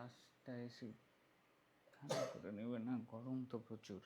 ক্লাসটা এসে ঠান্ডা করে নেবে না, গরম তো প্রচুর।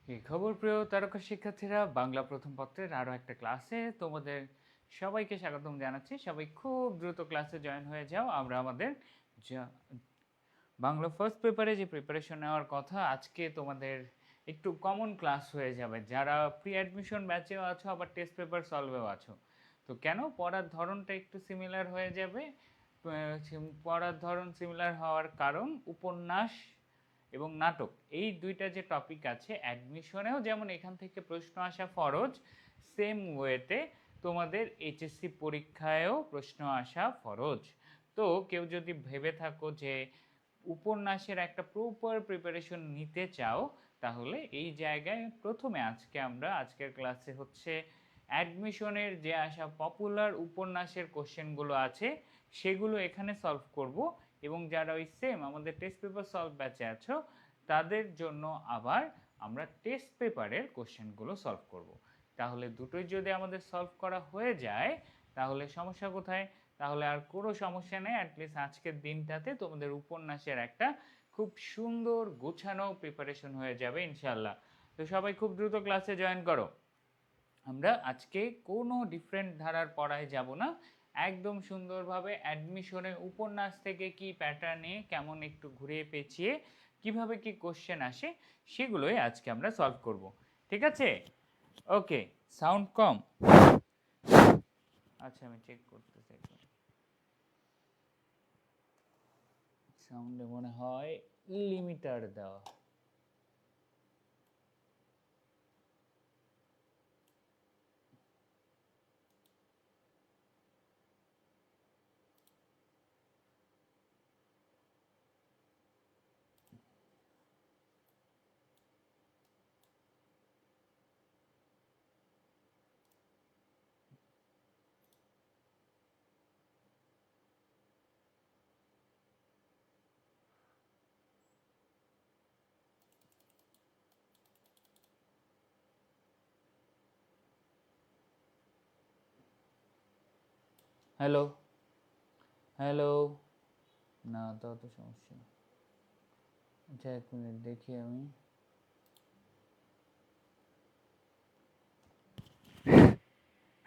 কি খবর প্রিয় তারকা শিক্ষার্থীরা, বাংলা প্রথম পত্রের আরো একটা ক্লাসে তোমাদের সবাইকে স্বাগতম জানাচ্ছি। সবাই খুব দ্রুত ক্লাসে জয়েন হয়ে যাও। আমরা আমাদের বাংলা ফার্স্ট পেপারে যে প্রিপারেশন নেওয়ার কথা, আজকে তোমাদের একটু কমন ক্লাস হয়ে যাবে। যারা প্রি অ্যাডমিশন ব্যাচেও আছো, আবার টেস্ট পেপার সলভেও আছো, তো কেন পড়ার ধরনটা একটু সিমিলার হয়ে যাবে। পড়ার ধরন সিমিলার হওয়ার কারণ উপন্যাস এবং নাটক, এই দুইটা যে টপিক আছে অ্যাডমিশনেও যেমন এখান থেকে প্রশ্ন আসা ফরজ, সেম ওয়েতে তোমাদের এইচএসসি পরীক্ষায়ও প্রশ্ন আসা ফরজ। তো কেউ যদি ভেবে থাকো যে উপন্যাসের একটা প্রপার প্রিপারেশন নিতে চাও, তাহলে এই জায়গায় প্রথমে আজকের ক্লাসে হচ্ছে অ্যাডমিশনের যে আসা পপুলার উপন্যাসের কোশ্চেনগুলো আছে সেগুলো এখানে সলভ করব। এবং যারা ওই সেম আমাদের টেস্ট পেপার সলভ ব্যাচে আছো, তাদের জন্য আবার আমরা টেস্ট পেপারের কোশ্চেনগুলো সলভ করব। তাহলে দুটোই যদি আমাদের সলভ করা হয়ে যায়, তাহলে সমস্যা কোথায়? তাহলে আর কোনো সমস্যা নেই। অ্যাটলিস্ট আজকের দিনটাতে তোমাদের উপন্যাসের একটা খুব সুন্দর গোছানো প্রিপারেশন হয়ে যাবে ইনশাল্লাহ। তো সবাই খুব দ্রুত ক্লাসে জয়েন করো। আমরা আজকে কোনো ডিফারেন্ট ধারার পড়ায় যাব না, একদম সুন্দরভাবে অ্যাডমিশনের উপন্যাস থেকে কি প্যাটার্নে কেমন একটু ঘুরিয়ে পেঁচিয়ে কিভাবে কি কোশ্চেন আসে সেগুলোই আজকে আমরা সলভ করব। ঠিক আছে? ওকে, সাউন্ড কম? আচ্ছা, আমি চেক করতে চাই। সাউন্ডে মনে হয় লিমিটার দেওয়া। হ্যালো হ্যালো, না তাও তো সমস্যা না। আচ্ছা, 1 মিনিট দেখি আমি।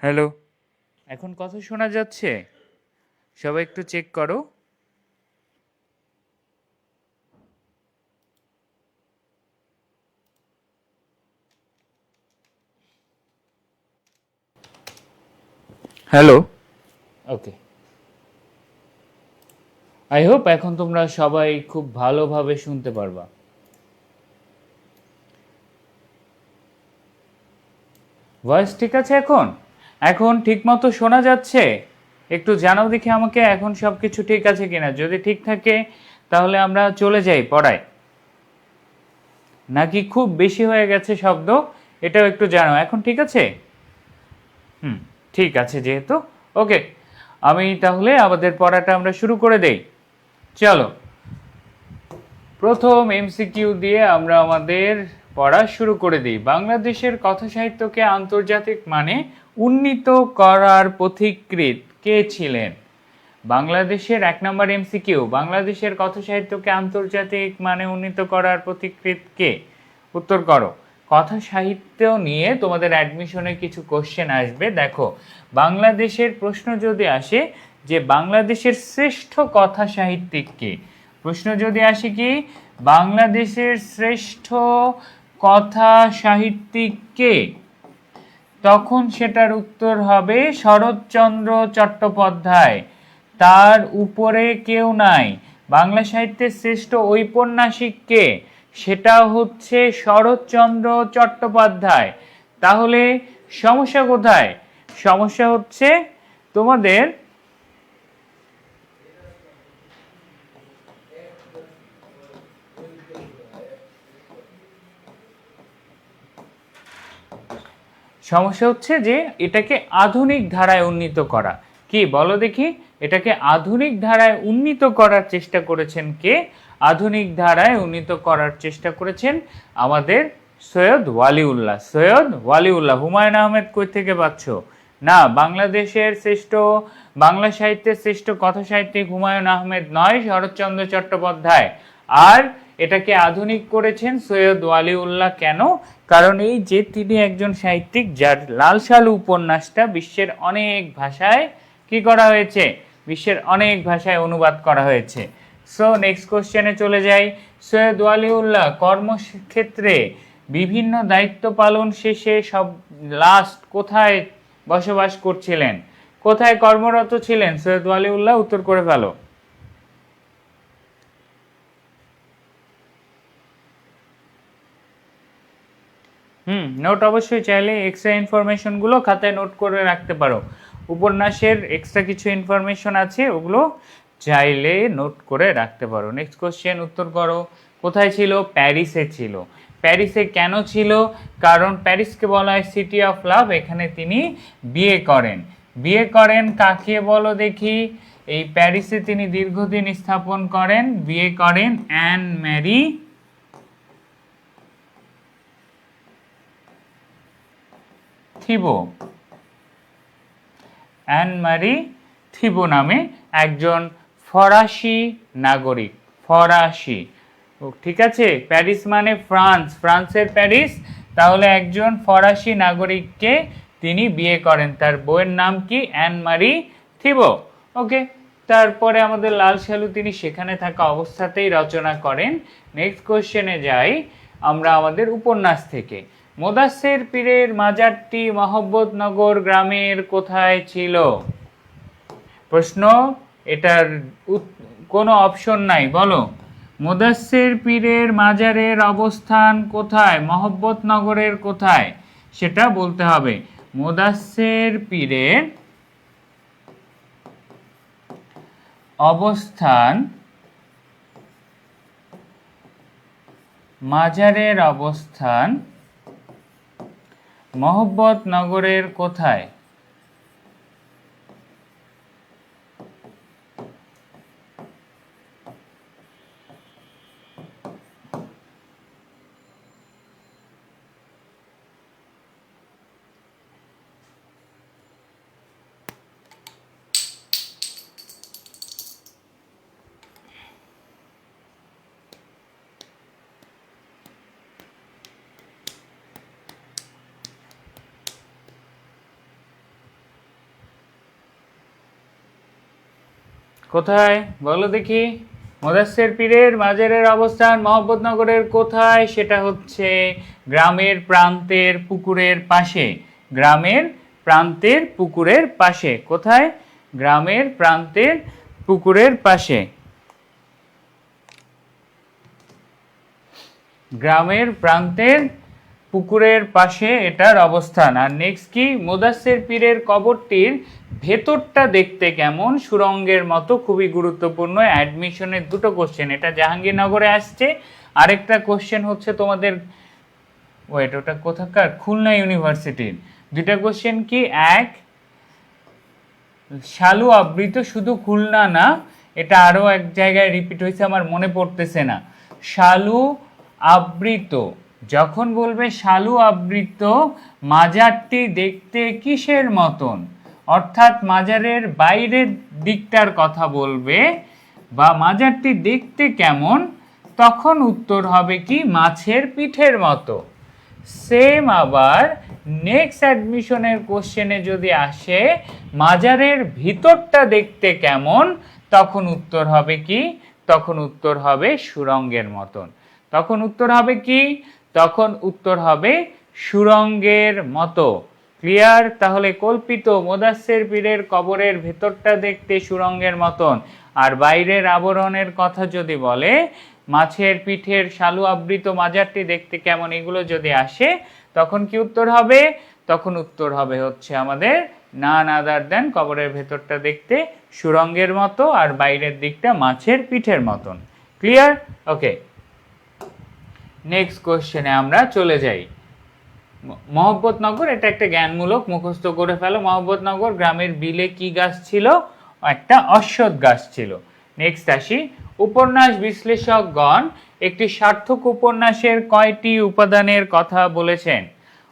হ্যালো, এখন কথা শোনা যাচ্ছে? সবাই একটু চেক করো। Hello, okay. আই হোপ এখন তোমরা সবাই খুব ভালোভাবে শুনতে পারবা। ভয়েস ঠিক আছে এখন? এখন ঠিক মতো শোনা যাচ্ছে? একটু জানাও দেখি আমাকে এখন সব কিছু ঠিক আছে কিনা। যদি ঠিক থাকে তাহলে আমরা চলে যাই পড়ায়, নাকি খুব বেশি হয়ে গেছে শব্দ, এটাও একটু জানাও। এখন ঠিক আছে? ঠিক আছে যেহেতু। ওকে, আমি তাহলে আমাদের পড়াটা আমরা শুরু করে দেই। চলো, প্রথম এমসিকিউ দিয়ে আমরা আমাদের পড়া শুরু করে দিই। বাংলাদেশের কথা সাহিত্যকে আন্তর্জাতিক মানে উন্নীত করার পথিকৃৎ কে ছিলেন? বাংলাদেশের 1 নম্বর এমসিকিউ, বাংলাদেশের কথা সাহিত্যকে আন্তর্জাতিক মানে উন্নীত করার পথিকৃৎ কে? উত্তর করো। কথা সাহিত্য নিয়ে তোমাদের অ্যাডমিশনে কিছু কোশ্চেন আসবে। দেখো, বাংলাদেশের প্রশ্ন যদি আসে যে বাংলাদেশের শ্রেষ্ঠ কথা সাহিত্যিক কে, প্রশ্ন যদি আসে কি বাংলাদেশের শ্রেষ্ঠ কথা সাহিত্যিক কে, তখন সেটার উত্তর হবে শরৎচন্দ্র চট্টোপাধ্যায়। তার উপরে কেউ নাই। বাংলা সাহিত্যের শ্রেষ্ঠ ঔপন্যাসিক কে? সেটা হচ্ছে শরৎচন্দ্র চট্টোপাধ্যায়। তাহলে সমস্যা কোথায়? সমস্যা হচ্ছে তোমাদের সমস্যা হচ্ছে যে এটাকে আধুনিক ধারায় উন্নীত করা। কি বলো দেখি, এটাকে আধুনিক ধারায় উন্নীত করার চেষ্টা করেছেন কে? আধুনিক ধারায় উন্নীত করার চেষ্টা করেছেন আমাদের সৈয়দ ওয়ালিউল্লাহ। সৈয়দ ওয়ালিউল্লাহ। হুমায়ুন আহমেদ কই থেকে পাচ্ছ? না, বাংলাদেশের শ্রেষ্ঠ বাংলা সাহিত্যের শ্রেষ্ঠ কথা সাহিত্যিক হুমায়ুন আহমেদ নয়, শরৎচন্দ্র চট্টোপাধ্যায়। আর এটাকে আধুনিক করেছেন সৈয়দ ওয়ালিউল্লাহ। কেন? কারণ এই যে তিনি একজন সাহিত্যিক যার লাল সালু উপন্যাসটা বিশ্বের অনেক ভাষায় কি করা হয়েছে? বিশ্বের অনেক ভাষায় অনুবাদ করা হয়েছে। সো নেক্সট কোশ্চেনে চলে যাই। সৈয়দ ওয়ালিউল্লাহ কর্মক্ষেত্রে বিভিন্ন দায়িত্ব পালন শেষে সব লাস্ট কোথায় বসবাস করছিলেন? কোথায় কর্মরত ছিলেন সৈয়দ ওয়ালিউল্লাহ? উত্তর করে ফেলো। নোট অবশ্যই চাইলে এক্সট্রা ইনফরমেশনগুলো খাতায় নোট করে রাখতে পারো। উপন্যাসের এক্সট্রা কিছু ইনফরমেশন আছে, ওগুলো চাইলে নোট করে রাখতে পারো। নেক্সট কোশ্চেন উত্তর করো। কোথায় ছিল? প্যারিসে ছিল। প্যারিসে কেন ছিল? কারণ প্যারিসকে বলা হয় সিটি অফ লাভ। এখানে তিনি বিয়ে করেন। বিয়ে করেন কাকে বলো দেখি? এই প্যারিসে তিনি দীর্ঘদিন স্থাপন করেন। বিয়ে করেন Anne Marie Thibault. Anne Marie Thibault নামে একজন ফরাসি নাগরিক। ফরাসি, ঠিক আছে? প্যারিস মানে ফ্রান্স, ফ্রান্সের প্যারিস। তাহলে একজন ফরাসি নাগরিককে তিনি বিয়ে করেন। তার বইয়ের নাম কি? An Marie Thibaut. ওকে, তারপরে আমাদের লাল সালু তিনি সেখানে থাকা অবস্থাতেই রচনা করেন। নেক্সট কোশ্চেনে যাই আমরা আমাদের উপন্যাস থেকে। মোদাচ্ছের পীরের মাজারটি মহব্বতনগর গ্রামের কোথায় ছিল? প্রশ্ন, এটার কোনো অপশন নাই, বলো। মোদাচ্ছের পীরের মাজারের অবস্থান কোথায়? মহব্বতনগরের কোথায়? সেটা বলতে হবে। মোদাচ্ছের পীরের অবস্থান, মাজারের অবস্থান মহব্বতনগরের কোথায়? কোথায় বলো দেখি? মোদাচ্ছের পীরের মাজারের অবস্থান মহব্বতনগরের কোথায়? সেটা হচ্ছে গ্রামের প্রান্তের পুকুরের পাশে। গ্রামের প্রান্তের পুকুরের পাশে। কোথায়? গ্রামের প্রান্তের পুকুরের পাশে। গ্রামের প্রান্তের পুকুরের পাশে এটার অবস্থান। আর নেক্সট কি? মোদাচ্ছের পীরের কবরটির ভেতরটা দেখতে কেমন? সুরঙ্গের মতো। খুবই গুরুত্বপূর্ণ অ্যাডমিশনের দুটো কোশ্চেন। এটা জাহাঙ্গীরনগরে আসছে। আরেকটা কোশ্চেন হচ্ছে তোমাদের ওটা কোথাকার? খুলনা ইউনিভার্সিটির। দুটা কোশ্চেন কি? এক, শালু আবৃত শুধু খুলনা না, এটা আরও এক জায়গায় রিপিট হয়েছে, আমার মনে পড়তেছে না। শালু আবৃত, যখন বলবে শালু আবৃত মাজারটি দেখতে কিসের মতন? অর্থাৎ মাজারের বাইরের দিকটার কথা বলবে বা মাজারটি দেখতে কেমন, তখন উত্তর হবে কি মাছের পিঠের মতো। সেম আবার নেক্সট অ্যাডমিশনের কোশ্চেনে যদি আসে মাজারের ভিতরটা দেখতে কেমন, তখন উত্তর হবে কি, তখন উত্তর হবে সুরঙ্গের মতন। তখন উত্তর হবে কি, তখন উত্তর হবে সুরঙ্গের মতো। ক্লিয়ার? তাহলে কল্পিত মোদাচ্ছের পীরের কবরের ভেতরটা দেখতে সুরঙ্গের মতন, আর বাইরের আবরণের কথা যদি বলে মাছের পিঠের শালু আবৃত মাজারটি দেখতে কেমন, এগুলো যদি আসে তখন কি উত্তর হবে, তখন উত্তর হবে হচ্ছে আমাদের নান আদার দেন কবরের ভেতরটা দেখতে সুরঙ্গের মতো আর বাইরের দিকটা মাছের পিঠের মতন। ক্লিয়ার? ওকে, নেক্সট কোশ্চেনে আমরা চলে যাই। মহব্বতনগর, এটা একটা জ্ঞানমূলক, মুখস্থ করে ফেলো। মহব্বতনগর গ্রামের বিলে কি গাছ ছিল? একটা অশ্বত্থ গাছ ছিল। নেক্সট আসি, উপন্যাস বিশ্লেষকগণ একটি সার্থক উপন্যাসের কয়টি উপাদানের কথা বলেছেন?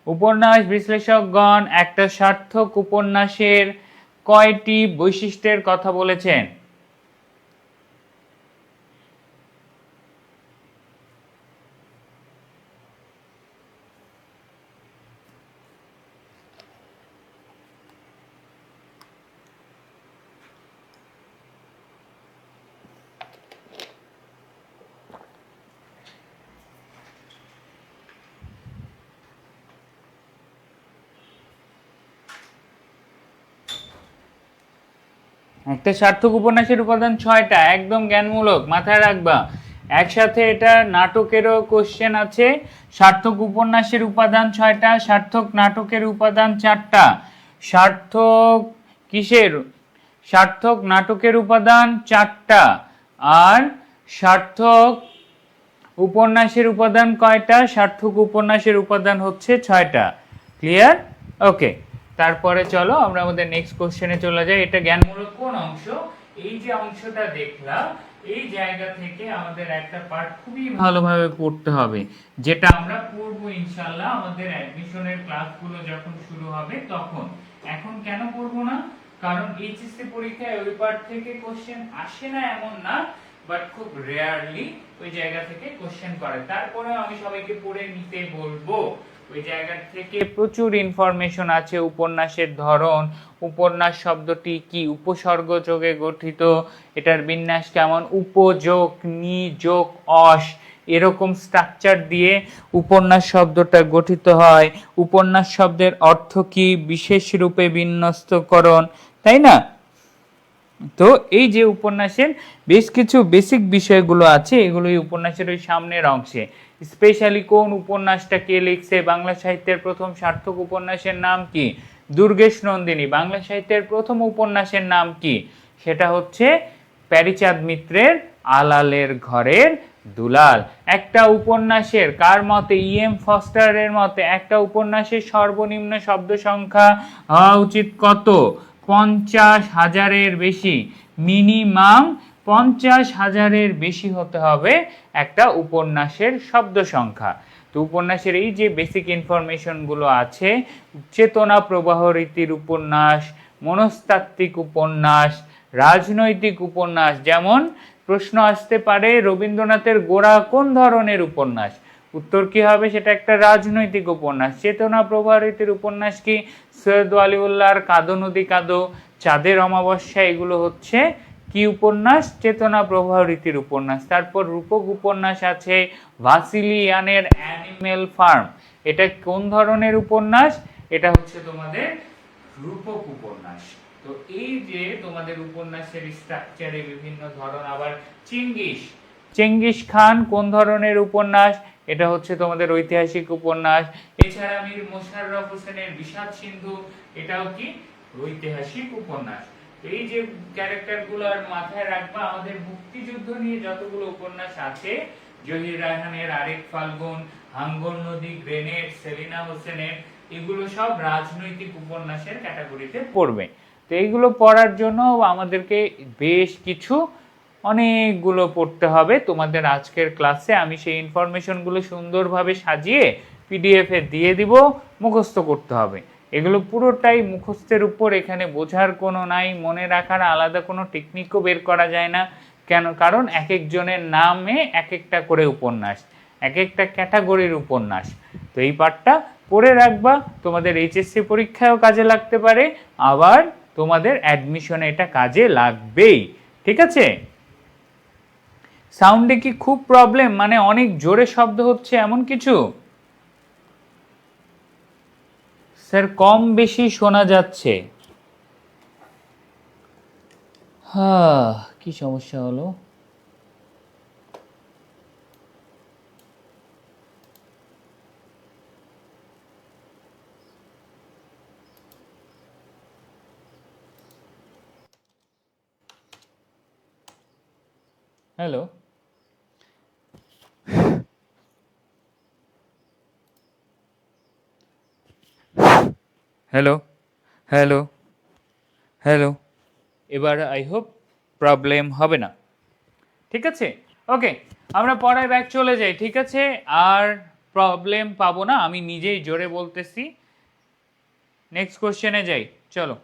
উপন্যাস বিশ্লেষকগণ একটা সার্থক উপন্যাসের কয়টি বৈশিষ্ট্যের কথা বলেছেন? একটা সার্থক উপন্যাসের উপাদান 6টা, একদম জ্ঞানমূলক, মাথায় রাখবা। একসাথে এটা নাটকেরও কোশ্চেন আছে। সার্থক উপন্যাসের উপাদান 6টা, সার্থক নাটকের উপাদান 4টা। সার্থক কিসের? সার্থক নাটকের উপাদান 4টা, আর সার্থক উপন্যাসের উপাদান কয়টা? সার্থক উপন্যাসের উপাদান হচ্ছে 6টা। ক্লিয়ার? ওকে, তারপরে চলো আমরা আমাদের নেক্সট কোশ্চেনে চলে যাই। এটা জ্ঞানমূলক কোন অংশ? এই যে অংশটা দেখলাম, এই জায়গা থেকে আমাদের একটা পার্ট খুবই ভালোভাবে পড়তে হবে, যেটা আমরা পড়বো ইনশাআল্লাহ আমাদের অ্যাডমিশনের ক্লাসগুলো যখন শুরু হবে তখন। এখন কেন পড়বো না? কারণ এইচএসসি পরীক্ষায় ওই পার্ট থেকে কোশ্চেন আসে না এমন না, বাট খুব রেয়ারলি ওই জায়গা থেকে কোশ্চেন করে। তারপরে আমি সবাইকে পড়ে নিতে বলবো। ওই জায়গা থেকে প্রচুর ইনফরমেশন আছে, উপন্যাসের ধরন, উপন্যাস শব্দটি কি উপসর্গ যোগে গঠিত, এটার বিন্যাস কেমন, উপযোগ, নিযোগ, অস, এরকম স্ট্রাকচার দিয়ে উপন্যাস শব্দটা গঠিত হয়। উপন্যাস শব্দের অর্থ কি, বিশেষ রূপে বিন্যস্তকরণ, তাই না? তো এই যে উপন্যাসের বেশ কিছু বেসিক বিষয়গুলো আছে, এগুলো এই উপন্যাসের ওই সামনের অংশে। স্পেশালি কোন উপন্যাসটা কে লিখছে? বাংলা সাহিত্যের প্রথম সার্থক উপন্যাসের নাম কি? দুর্গেশ নন্দিনী। বাংলা সাহিত্যের প্রথম উপন্যাসের নাম কি? সেটা হচ্ছে প্যারীচাঁদ মিত্রের আলালের ঘরের দুলাল। একটা উপন্যাসের, কার মতে? ইএম ফস্টারের মতে একটা উপন্যাসের সর্বনিম্ন শব্দ সংখ্যা হওয়া উচিত কত? 50,000-এর বেশি। মিনিমাম 50,000-এর বেশি হতে হবে একটা উপন্যাসের শব্দ সংখ্যা। তো উপন্যাসের এই যে বেসিক ইনফরমেশনগুলো আছে, চেতনা প্রবাহ রীতির উপন্যাস, মনস্তাত্ত্বিক উপন্যাস, রাজনৈতিক উপন্যাস। যেমন প্রশ্ন আসতে পারে রবীন্দ্রনাথের গোরা কোন ধরনের উপন্যাস? উত্তর কি হবে? সেটা একটা রাজনৈতিক উপন্যাস। চেতনা প্রবাহিতের উপন্যাস কি? সৈয়দ ওয়ালিউল্লাহর কাদো নদী কাদো, চাঁদের অমাবস্যা, এগুলো হচ্ছে কি উপন্যাস? চেতনা প্রবাহ রীতির উপন্যাস। তারপর রূপক উপন্যাস আছে ভাসিলিয়ানের অ্যানিমেল ফার্ম, এটা কোন ধরনের উপন্যাস? এটা হচ্ছে তোমাদের রূপক উপন্যাস। তো এই যে তোমাদের উপন্যাসের স্ট্রাকচারে বিভিন্ন ধরন। আবার চেঙ্গিস খান কোন ধরনের উপন্যাস? এটা হচ্ছে তোমাদের ঐতিহাসিক উপন্যাস। এছাড়া মীর মোশাররফ হোসেনের বিষাদ সিন্ধু, এটাও কি ঐতিহাসিক উপন্যাস। এই যে ক্যারেক্টারগুলো আর মাথায় রাখবা, আমাদের মুক্তিযুদ্ধ নিয়ে যতগুলো উপন্যাস আছে, জহির রায়হানের আরেক ফাল্গুন, হাঙ্গর নদী, গ্রেনেড, সেলিনা হোসেনের, এগুলো সব রাজনৈতিক উপন্যাসের ক্যাটাগরিতে পড়বে। তো এইগুলো পড়ার জন্য আমাদেরকে বেশ কিছু অনেকগুলো পড়তে হবে। তোমাদের আজকের ক্লাসে আমি সেই ইনফরমেশনগুলো সুন্দরভাবে সাজিয়ে পিডিএফ এ দিয়ে দিব, মুখস্থ করতে হবে। এগুলো পুরোটাই মুখস্থের উপর, এখানে বোঝার কোনো নাই, মনে রাখার আলাদা কোনো টেকনিকও বের করা যায় না। কেন? কারণ এক একজনের নামে এক একটা করে উপন্যাস, এক একটা ক্যাটাগরির উপন্যাস। তো এই পার্টটা পড়ে রাখবা, তোমাদের এইচএসসি পরীক্ষায়ও কাজে লাগতে পারে, আবার তোমাদের অ্যাডমিশনে এটা কাজে লাগবেই। ঠিক আছে? সাউন্ডে কি খুব প্রবলেম, মানে অনেক জোরে শব্দ হচ্ছে এমন কিছু? স্যার কম বেশি শোনা যাচ্ছে। হ্যাঁ, কি সমস্যা হলো? Hello, hello, hello, hello. এবার আই হোপ প্রবলেম হবে না। ঠিক আছে? ওকে, আমরা পড়ায় ব্যাক চলে যাই। ঠিক আছে? আর প্রবলেম পাবো না, আমি নিজেই জোরে বলতেছি। নেক্সট কোশ্চেনে যাই, চলো।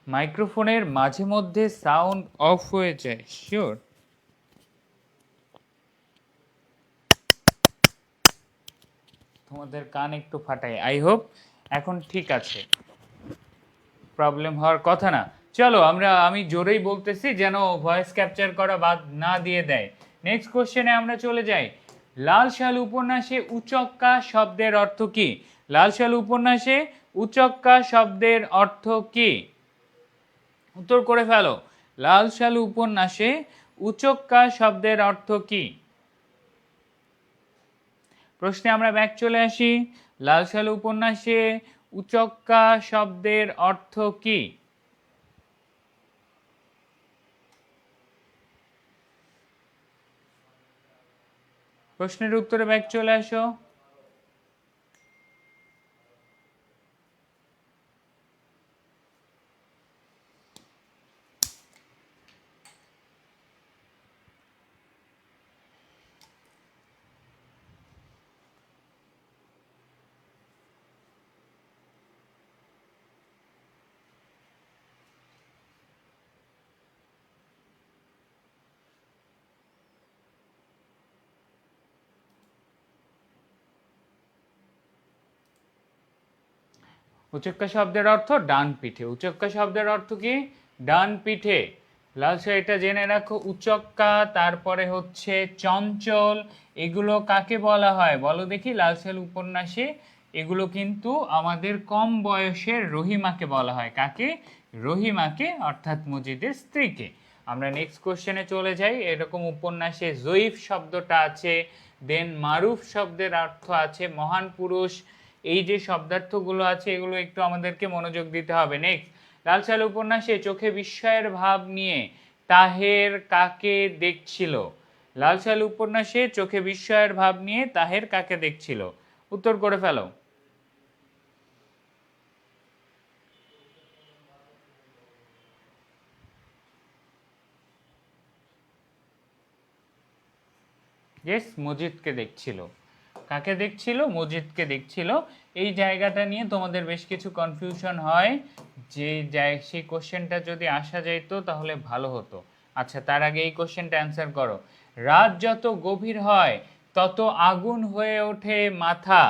মাইক্রোফোনের মাঝে মধ্যে সাউন্ড অফ হয়ে যায়, শিওর? তোমাদের কান একটু ফাটাই, আই হোপ এখন ঠিক আছে, প্রবলেম হওয়ার কথা না। চলো আমি জোরেই বলতেছি যেন ভয়েস ক্যাপচার করা বাদ না দিয়ে দেয়। নেক্সট কোশ্চেনে আমরা চলে যাই। লাল সাল উপন্যাসে উচক্কা শব্দের অর্থ কি? লাল সাল উপন্যাসে উচক্কা শব্দের অর্থ কি? উত্তর করে ফেলো। লাল সাল উপন্যাসে উচক্কা শব্দের অর্থ কি? প্রশ্নে আমরা ব্যাক চলে আসি। লাল সাল উপন্যাসে উচক্কা শব্দের অর্থ কি? প্রশ্নের উত্তরে ব্যাক চলে আসো। উচক্কা শব্দের অর্থ ডান পিঠে। উচক্কা শব্দের অর্থ কি? ডান পিঠে। লালসা এটা জেনে রাখো। উচক্কা, তারপরে হচ্ছে চঞ্চল, এগুলো কাকে বলা হয় বলো দেখি? লালসাল উপন্যাসে এগুলো কিন্তু আমাদের কম বয়সের রহিমাকে বলা হয়। কাকে? রহিমাকে, অর্থাৎ মজিদের স্ত্রীকে। আমরা নেক্সট কোশ্চেনে চলে যাই। এরকম উপন্যাসে জয়ীফ শব্দটা আছে, দেন মারুফ শব্দের অর্থ আছে মহান পুরুষ। এই যে শব্দার্থগুলো আছে এগুলো একটু আমাদেরকে মনোযোগ দিতে হবে। নেক্সট, লাল সাল উপন্যাসে চোখে বিস্ময়ের ভাব নিয়ে তাহের কাকে দেখছিল? লাল সাল উপন্যাসে চোখে বিস্ময়ের ভাব নিয়ে তাহের কাকে দেখছিল? উত্তর করে ফেলো। ইয়েস, মজিদকে দেখছিল। কাকে দেখছিল? মজিদকে দেখছিল। এই জায়গাটা নিয়ে তোমাদের বেশ কিছু কনফিউশন হয়, যে সেই কোশ্চেনটা যদি আসা যাইতো তাহলে ভালো হতো। আচ্ছা, তার আগে এই কোশ্চেনটা অ্যান্সার করো। রাত যত গভীর হয় তত আগুন হয়ে ওঠে মাথা।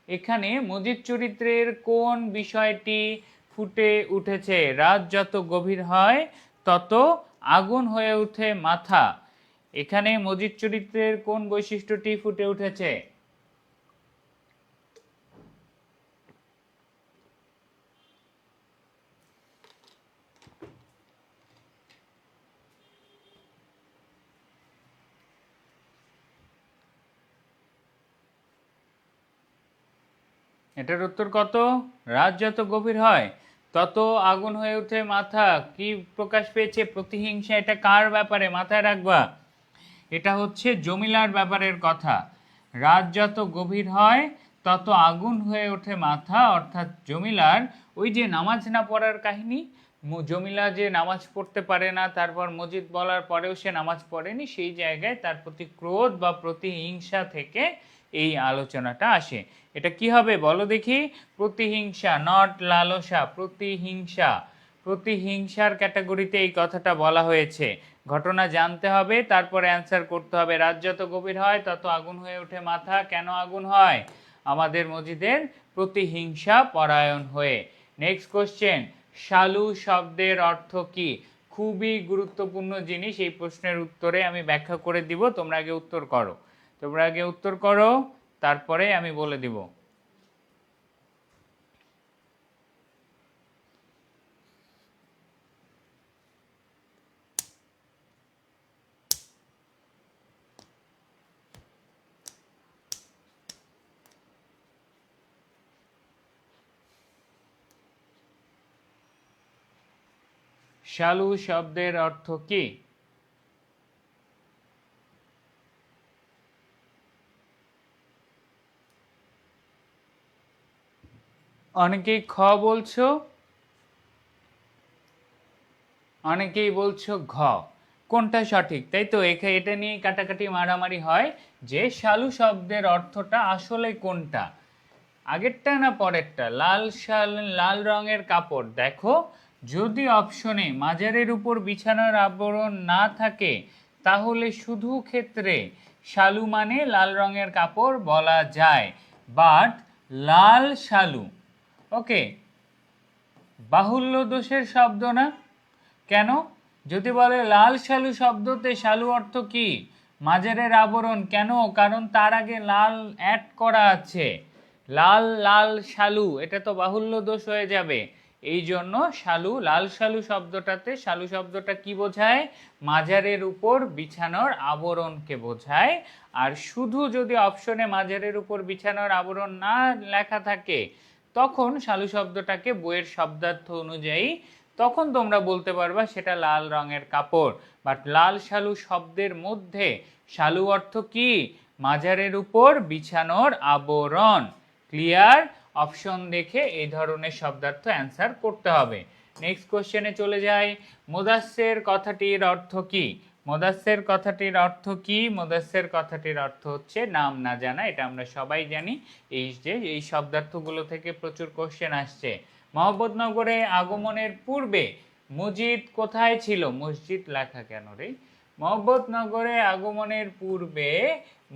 এখানে মজিদ চরিত্রের কোন বিষয়টি ফুটে উঠেছে? রাত যত গভীর হয় তত আগুন হয়ে ওঠে মাথা। এখানে মজিদ চরিত্রের কোন বৈশিষ্ট্যটি ফুটে উঠেছে? এটার উত্তর কত? রাত যত গভীর হয় তত আগুন হয়ে ওঠে মাথা। কি প্রকাশ পেয়েছে? প্রতিহিংসা। এটা কার ব্যাপারে? মাথায় রাখবা, এটা হচ্ছে জমিলার ব্যাপারের কথা। রাত যত গভীর হয় তত আগুন হয়ে ওঠে মাথা, অর্থাৎ জমিলার ওই যে নামাজ না পড়ার কাহিনী, জমিলা যে নামাজ পড়তে পারে না, তারপর মজিদ বলার পরেও সে নামাজ পড়েনি, সেই জায়গায় তার প্রতি ক্রোধ বা প্রতিহিংসা থেকে এই আলোচনাটা আসে। এটা কি হবে বলো দেখি? প্রতিহিংসা, নট লালসা, প্রতিহিংসা। প্রতিহিংসার ক্যাটাগরিতে এই কথাটা বলা হয়েছে। ঘটনা জানতে হবে, তারপরে অ্যান্সার করতে হবে। রাত যত গভীর হয় তত আগুন হয়ে ওঠে মাথা। কেন আগুন হয়? আমাদের মজিদের প্রতিহিংসা পরায়ণ হয়ে। নেক্সট কোশ্চেন, শালু শব্দের অর্থ কি? খুবই গুরুত্বপূর্ণ জিনিস। এই প্রশ্নের উত্তরে আমি ব্যাখ্যা করে দিব, তোমরা আগে উত্তর করো। তোমরা আগে উত্তর করো, তারপরে আমি বলে দিব। শালু শব্দের অর্থ কি? অনেকেই খ বলছো, অনেকেই বলছো ঘ। কোনটা সঠিক? তাই তো, এটা নিয়ে কাটাকাটি মারামারি হয় যে শালু শব্দের অর্থটা আসলে কোনটা, আগেরটা না পরেরটা। লাল রঙের কাপড়। দেখো, যদি অপশনে মাজারের উপর বিছানার আবরণ না থাকে, তাহলে শুধু ক্ষেত্রে শালু মানে লাল রঙের কাপড় বলা যায়। বাট লাল শালু, ওকে, বাহুল্য দোষের শব্দ না। কেন? যদি বলে লাল শালু শব্দতে শালু অর্থ কি? মাজারের আবরণ। কেন? কারণ তার আগে লাল অ্যাড করা আছে। লাল লাল শালু, এটা তো বাহুল্য দোষ হয়ে যাবে। এই জন্য শালু, লাল শালু শব্দটাতে শালু শব্দটা কি বোঝায়? মাজারের উপর বিছানোর আবরণকে বোঝায়। আর শুধু যদি অপশনে মাজারের উপর বিছানোর আবরণ না লেখা থাকে, তখন শালু শব্দটাকে বইয়ের শব্দার্থ অনুযায়ী তখন তোমরা বলতে পারবা সেটা লাল রঙের কাপড়। বাট লাল শালু শব্দের মধ্যে শালু অর্থ কি? মাজারের উপর বিছানোর আবরণ। ক্লিয়ার? অপশন দেখে এই ধরনের শব্দার্থ অ্যান্সার করতে হবে। নেক্সট কোশ্চেনে চলে যাই। মুদাস্সের কথাটির অর্থ কি? মুদাস্সের কথাটির অর্থ কি? মুদাস্সের কথাটির অর্থ হচ্ছে নাম না জানা। এটা আমরা সবাই জানি। এই শব্দার্থগুলো থেকে প্রচুর কোশ্চেন আসছে। মোহাম্মদনগরে আগমনের পূর্বে মসজিদ কোথায় ছিল? মসজিদ লেখা কেন রে? মোহাম্মদনগরে আগমনের পূর্বে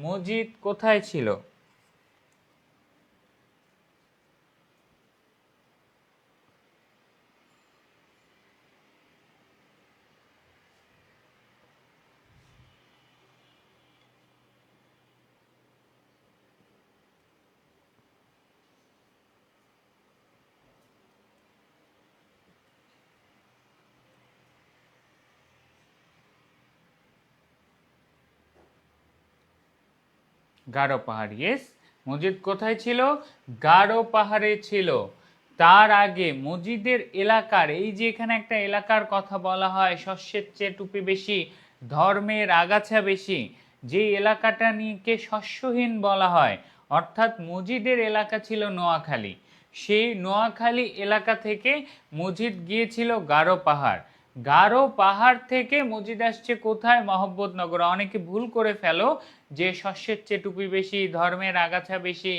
মসজিদ কোথায় ছিল? গারো পাহাড়। ইয়েস, মসজিদ কোথায় ছিল? গারো পাহাড়ে ছিল। তার আগে মসজিদের এলাকার, এই যে এখানে একটা এলাকার কথা বলা হয়, শস্যের চেয়ে টুপি বেশি, ধর্মের আগাছা বেশি, যে এলাকাটা নিয়ে শস্যহীন বলা হয়, অর্থাৎ মসজিদের এলাকা ছিল নোয়াখালী। সেই নোয়াখালী এলাকা থেকে মসজিদ গিয়েছিল গারো পাহাড়। গারো পাহাড় থেকে মসজিদ আসছে কোথায়? মহব্বতনগর। অনেকে ভুল করে ফেলো যে শস্যের চেয়ে টুপি বেশি, ধর্মের আগাছা বেশি,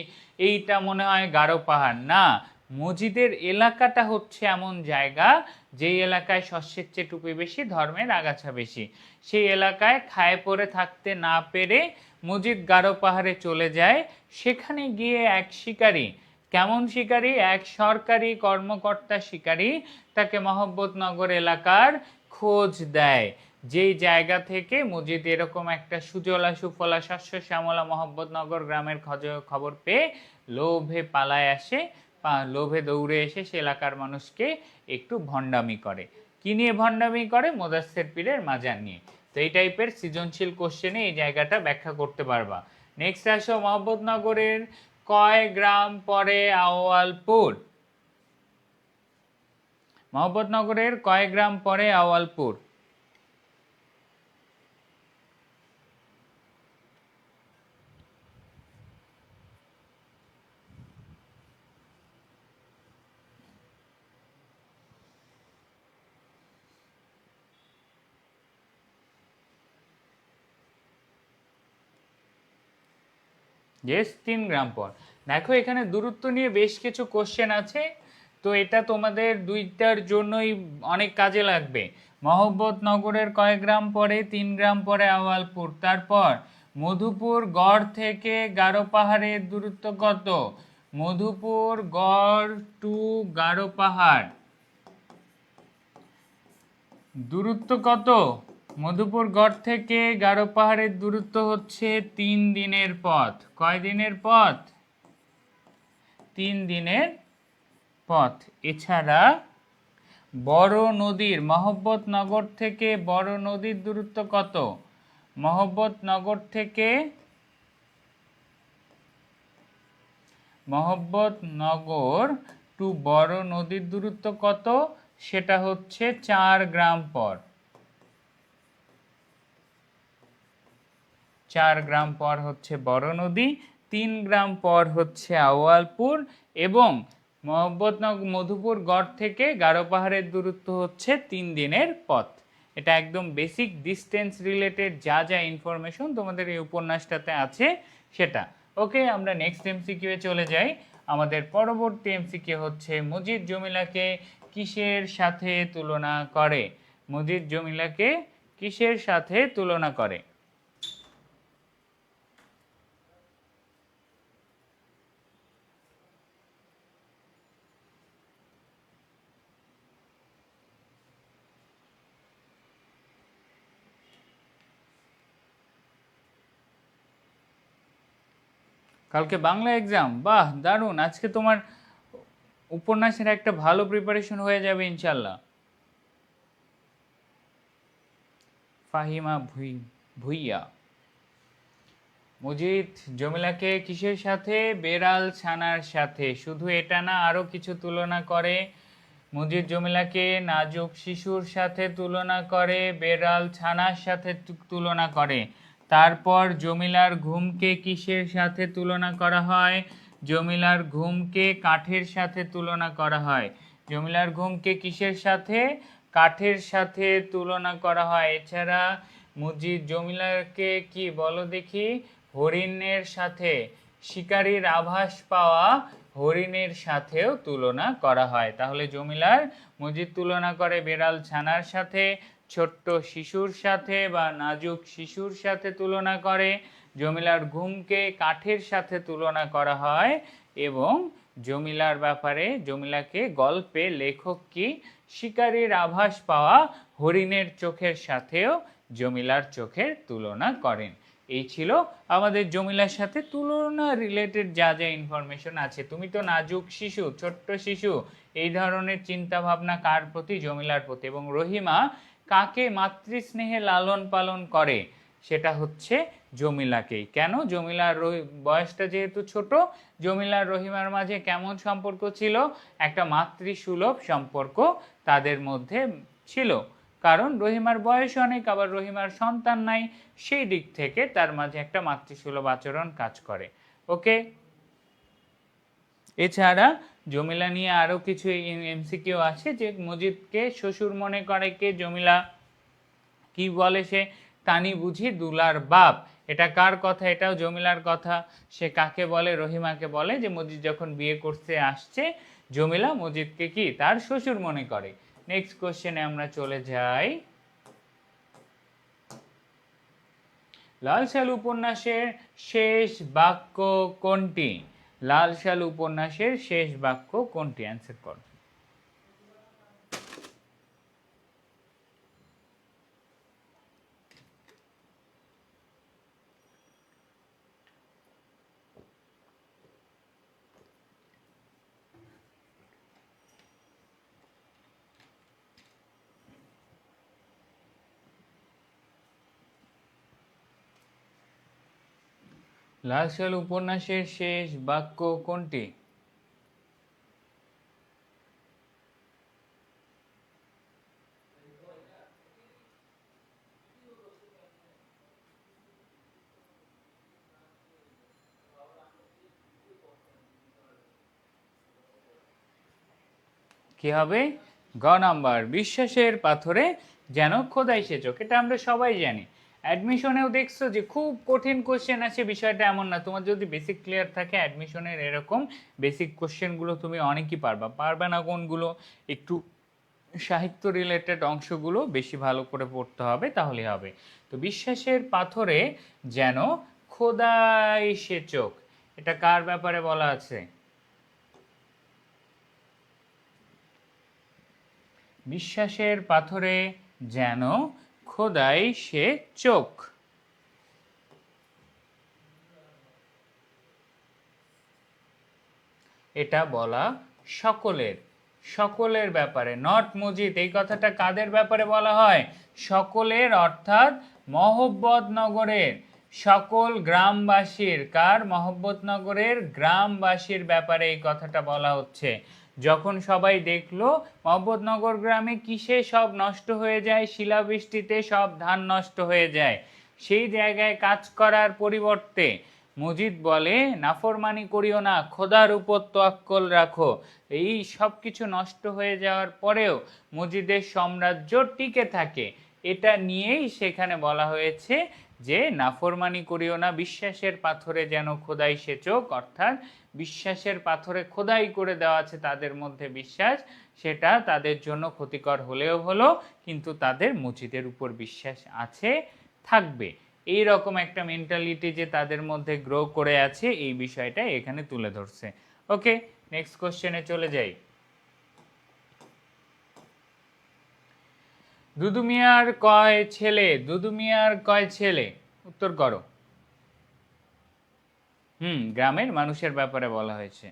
এইটা মনে হয় গারো পাহাড়। না, মসজিদের এলাকাটা হচ্ছে এমন জায়গা যেই এলাকায় শস্যের চেয়ে টুপি বেশি, ধর্মের আগাছা বেশি। সেই এলাকায় খায় পরে থাকতে না পেরে মসজিদ গারো পাহাড়ে চলে যায়। সেখানে গিয়ে এক শিকারী, কেমন শিকারী? এক সরকারি কর্মকর্তা শিকারী, তাকে মহব্বতনগর এলাকার খোঁজ দেয়। যেই জায়গা থেকে মসজিদ এরকম একটা সুজলা সুফলা শস্য শ্যামলা মহব্বতনগর গ্রামের খবর পেয়ে লোভে পালায় আসে, লোভে দৌড়ে এসে সে এলাকার মানুষকে একটু ভণ্ডামি করে। কি নিয়ে ভণ্ডামি করে? মুদাস্সের পীরের মাজার নিয়ে। তো এই টাইপের সৃজনশীল কোশ্চেনে এই জায়গাটা ব্যাখ্যা করতে পারবা। নেক্সট আসো, মহব্বতনগরের কয় গ্রাম পরে আউয়ালপুর? মহব্বতনগরের কয় গ্রাম পরে আউয়ালপুর? ইয়েস 3 গ্রাম পর। দেখো এখানে দূরত্ব নিয়ে বেশ কিছু কোশ্চেন আছে, তো এটা তোমাদের দুইটার জন্যই অনেক কাজে লাগবে। মহব্বতনগরের কয় গ্রাম পরে? 3 গ্রাম পরে আওয়ালপুর। তারপর মধুপুর গড় থেকে গারো পাহাড়ের দূরত্ব কত? মধুপুর গড় টু গারো পাহাড় দূরত্ব কত? মধুপুর গড় থেকে গারো পাহাড়ের দূরত্ব হচ্ছে 3 দিনের পথ। কয় দিনের পথ? 3 দিনের পথ। এছাড়া বড় নদীর মহব্বতনগর থেকে বড় নদীর দূরত্ব কত? মহব্বতনগর থেকে মহব্বতনগর টু বড় নদীর দূরত্ব কত? সেটা হচ্ছে 4 গ্রাম পর। 4 গ্রাম পর হচ্ছে বড় নদী, 3 গ্রাম পর হচ্ছে আওয়ালপুর, এবং মধুপুর গড় থেকে গারো পাহাড়ের দূরত্ব হচ্ছে 3 দিনের পথ। এটা একদম বেসিক ডিস্টেন্স রিলেটেড যা যা ইনফরমেশন তোমাদের এই উপন্যাসটাতে আছে সেটা। ওকে, আমরা নেক্সট এমসিকিউ এ চলে যাই। আমাদের পরবর্তী এমসিকিউ হচ্ছে মজিদ জমিলাকে কিসের সাথে তুলনা করে? মজিদ জমিলাকে কিসের সাথে তুলনা করে? কালকে বাংলা এক্সাম? বাহ, দারুণ। আজকে তোমার উপন্যাসের একটা ভালো প্রিপারেশন হয়ে যাবে ইনশাল্লাহ। ফাহিমা ভুইয়া মজিদ জমিলাকে কিসের সাথে? বেড়াল ছানার সাথে। শুধু এটা না, আরো কিছু তুলনা করে। মজিদ জমিলাকে নাজুক শিশুর সাথে তুলনা করে, বেড়াল ছানার সাথে তুলনা করে। তারপর জমিলার ঘুমকে কিসের সাথে তুলনা করা হয়? জমিলার ঘুমকে কাঠের সাথে তুলনা করা হয়। জমিলার ঘুমকে কিসের সাথে? কাঠের সাথে তুলনা করা হয়। এছাড়া মজিদ জমিলাকে কি বলো দেখি? হরিণের সাথে, শিকারীর আভাস পাওয়া হরিণের সাথেও তুলনা করা হয়। তাহলে জমিলার মজিদ তুলনা করে বেড়াল ছানার সাথে, ছোট্ট শিশুর সাথে বা নাজুক শিশুর সাথে তুলনা করে, জমিলার ঘুমকে কাঠের সাথে তুলনা করা হয়, এবং জমিলার ব্যাপারে জমিলাকে গল্পে লেখক কি শিকারীর আভাস পাওয়া হরিণের চোখের সাথেও জমিলার চোখের তুলনা করেন। এই ছিল আমাদের জমিলার সাথে তুলনা রিলেটেড যা যা ইনফরমেশন আছে। তুমি তো নাজুক শিশু, ছোট্ট শিশু, এই ধরনের চিন্তা ভাবনা কার প্রতি? জমিলার প্রতি। এবং রহিমা কাকে মাতৃস্নেহে লালন পালন করে? সেটা হচ্ছে জমিলাকেই। কেন? জমিলার বয়সটা যেহেতু ছোট, জমিলার রহিমার মাঝে কেমন সম্পর্ক ছিল? একটা মাতৃসুলভ সম্পর্ক তাদের মধ্যে ছিল। কারণ রহিমার বয়স অনেক, আবার রহিমার সন্তান নাই, সেই দিক থেকে তার মাঝে একটা মাতৃসুলভ আচরণ কাজ করে। ওকে, এছাড়া জমিলা নিয়ে আরো কিছু এমসিকিউ আছে, যে মজিদকে শ্বশুর মনে করে কে? জমিলা। কি বলে সে? তানি বুঝি দুলার বাপ। এটা কার কথা? এটাও জমিলার কথা। সে কাকে বলে? রহিমাকে বলে যে মজিদ যখন বিয়ে করতে আসছে, জমিলা মজিদকে কি তার শ্বশুর মনে করে। নেক্সট কোশ্চেনে আমরা চলে যাই। লাল সাল উপন্যাসের শেষ বাক্য কোনটি? লাল সাল উপন্যাসের শেষ বাক্য কোনটি? অ্যান্সার কর। লাল সাল উপন্যাসের শেষ বাক্য কোনটি? কি হবে? গ নাম্বার, বিশ্বাসের পাথরে যেন খোদাই সেচক। এটা আমরা সবাই জানি। অ্যাডমিশনেও দেখছো যে খুব কঠিন কোশ্চেন আছে, বিষয়টা এমন না। তোমার যদি বেসিক ক্লিয়ার থাকে অ্যাডমিশনের এরকম বেসিক কোশ্চেনগুলো তুমি অনেকই পারবে না কোনগুলো, একটু সাহিত্য রিলেটেড অংশগুলো বেশি ভালো করে পড়তে হবে, তাহলেই হবে। তো বিশ্বাসের পাথরে যেন খোদাই সে চোখ, এটা কার ব্যাপারে বলা আছে? বিশ্বাসের পাথরে যেন খোদাই সে চোখ, এটা বলা সকলের, সকলের ব্যাপারে, নট মজিদ। এই কথাটা কাদের ব্যাপারে বলা হয়? সকলের, অর্থাৎ মহব্বতনগরের সকল গ্রামবাসীর। কার? মহব্বতনগরের গ্রামবাসীর ব্যাপারে এই কথাটা বলা হচ্ছে। যখন সবাই দেখলো মহব্বতনগর গ্রামে কিসে সব নষ্ট হয়ে যায়, শিলাবৃষ্টিতে সব ধান নষ্ট হয়ে যায়, সেই জায়গায় কাজ করার পরিবর্তে মজিদ বলে নাফরমানি করিও না, খোদার উপর তোয়াক্কল রাখো। এই সব কিছু নষ্ট হয়ে যাওয়ার পরেও মজিদের সাম্রাজ্য টিকে থাকে, এটা নিয়েই সেখানে বলা হয়েছে যে নাফরমানি করিও না, বিশ্বাসের পাথরে যেন খোদাই সে চোখ, অর্থাৎ বিশ্বাসের পাথরে খোদাই করে দেওয়া আছে তাদের মধ্যে বিশ্বাস, সেটা তাদের জন্য ক্ষতিকর হলেও হলো, কিন্তু তাদের মজিদের উপর বিশ্বাস আছে, থাকবে। এই রকম একটা মেন্টালিটি যে তাদের মধ্যে গ্রো করে আছে, এই বিষয়টা এখানে তুলে ধরছে। ওকে, নেক্সট কোশ্চেনে চলে যাই। দুদু মিয়ার কয় ছেলে? দুদু মিয়ার কয় ছেলে? উত্তর করো। গ্রামের মানুষের ব্যাপারে বলা হয়েছে।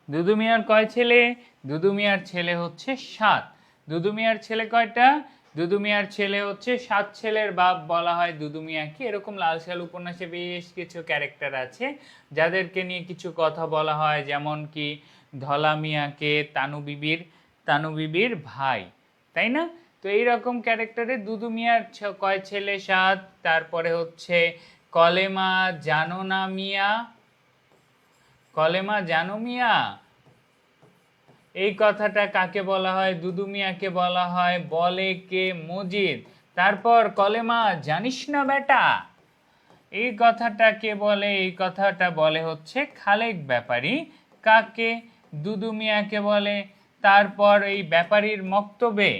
দুদু মিয়ার কয় ছেলে? দুদু মিয়ার ছেলে হচ্ছে 7। দুদু মিয়ার ছেলে কয়টা? দুদু মিয়ার ছেলে হচ্ছে 7 ছেলের বাপ বলা হয় দুদু মিয়াকে। এরকম লাল সাল উপন্যাসে বেশ কিছু ক্যারেক্টার আছে যাদেরকে নিয়ে কিছু কথা বলা হয়, যেমন কি ধলা মিয়াকে তানু বিবির ভাই, তাই না? তো এইরকম ক্যারেক্টারে দুদু মিয়ার কয় ছেলে? 7। তারপরে হচ্ছে কলেমা জানো না মিয়া, কলেমা জানো মিয়া, এই কথাটা কাকে বলা হয়? দুদু মিয়াকে বলা হয়। বলে কে? মজিদ। তারপর কলেমা জানিস না বেটা, এই কথাটা কে বলে? এই কথাটা বলে হচ্ছে খালেক ব্যাপারী। কাকে? দুদু মিয়াকে বলে। তারপর এই ব্যাপারীর মক্তবে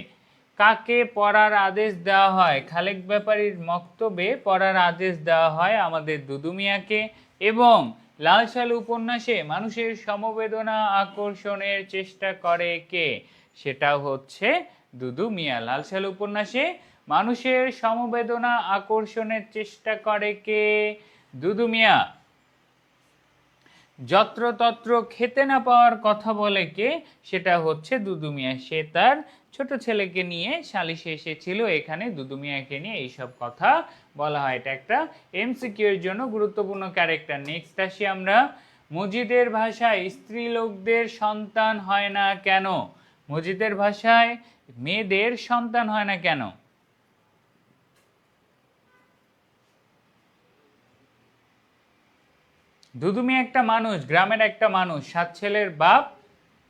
কাকে পড়ার আদেশ দেওয়া হয়? খালেক ব্যাপারীর মক্তবে পড়ার আদেশ দেওয়া হয় আমাদের দুদু মিয়াকে। এবং লাল সালু উপন্যাসে মানুষের সমবেদনা আকর্ষণের চেষ্টা করে কে? সেটাও হচ্ছে দুদু মিয়া। লাল সালু উপন্যাসে মানুষের সমবেদনা আকর্ষণের চেষ্টা করে কে? দুদু মিয়া। যত্রতত্র খেতে না পাওয়ার কথা বলে কে? সেটা হচ্ছে দুদু মিয়া। সে তার ছোট ছেলেকে নিয়ে সালিশে এসেছিল, এখানে দুদু মিয়াকে নিয়ে এইসব কথা বলা হয়। এটা একটা এমসিকিউ এর জন্য গুরুত্বপূর্ণ ক্যারেক্টার। নেক্সট আসি আমরা। মজিদের ভাষায় স্ত্রী লোকদের সন্তান হয় না কেন? মজিদের ভাষায় মেয়েদের সন্তান হয় না কেন? দুদু মিয়া একটা মানুষ, গ্রামের একটা মানুষ, 7 ছেলের বাপ।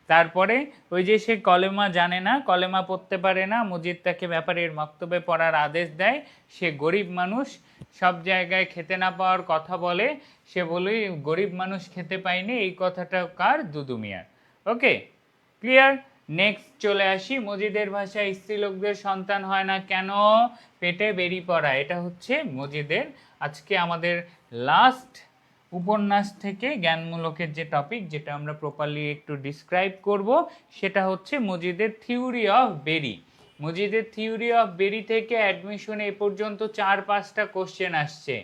তারপরে ওই যে সে কলেমা জানে না, কলেমা পড়তে পারে না, মজিদ তাকে ব্যাপারীর মক্তবে পড়ার আদেশ দেয়। সে গরিব মানুষ, সব জায়গায় খেতে না পাওয়ার কথা বলে। সে বলে গরিব মানুষ খেতে পায়নি, এই কথাটা কার? দুদু মিয়ার। ওকে, ক্লিয়ার। নেক্সট চলে আসি। মজিদের ভাষায় স্ত্রীলোকদের সন্তান হয় না কেন? পেটে বেরি পড়া। এটা হচ্ছে মজিদের আজকে আমাদের লাস্ট উপন্যাস থেকে জ্ঞানমূলকের যে টপিক, যেটা আমরা প্রপারলি একটু ডিসক্রাইব করব, সেটা হচ্ছে মজিদের থিওরি অফ বেরি। মজিদের থিওরি অফ বেরি থেকে অ্যাডমিশনে এ পর্যন্ত 4-5টা কোশ্চেন আসছে।